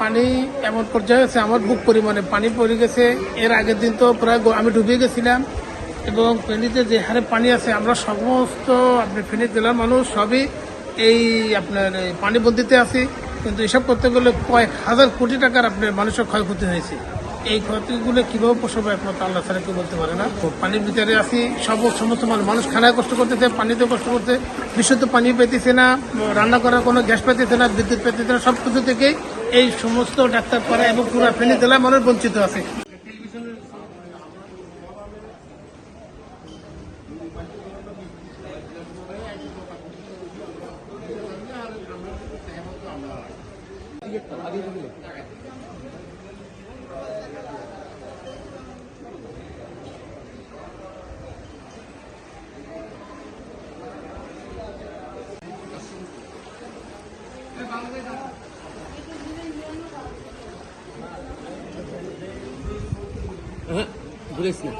পানি এমন পর্যায়ে আছে, আমার বুক পরিমাণে পানি পড়ে গেছে। এর আগের দিন তো প্রায় আমি ডুবে গেছিলাম এবং ফেনীতে যে হারে পানি আছে, আমরা সমস্ত ফেনী জেলার মানুষ সবই এই পানিবন্দিতে আছি। কিন্তু এসব করতে গেলে কয়েক হাজার কোটি টাকার মানুষের ক্ষয়ক্ষতি হয়েছে। এই ক্ষতিগুলো কিভাবে পোষাবে একমাত্র আল্লাহ ছাড়া কেউ বলতে পারে না। পানির ভিতরে আছি, সমস্ত মানুষ খানায় কষ্ট করতেছে, পানিতেও কষ্ট করছে, বিশুদ্ধ পানি পেতেছে না, রান্না করার কোনো গ্যাস পেতেছে না, বিদ্যুৎ পেতেছে না। সব কিছু থেকেই এই সমস্ত ডাক্তার পাড়া এবং পুরো ফেনী জেলার মানুষ বঞ্চিত আছে। ঘুরেছ না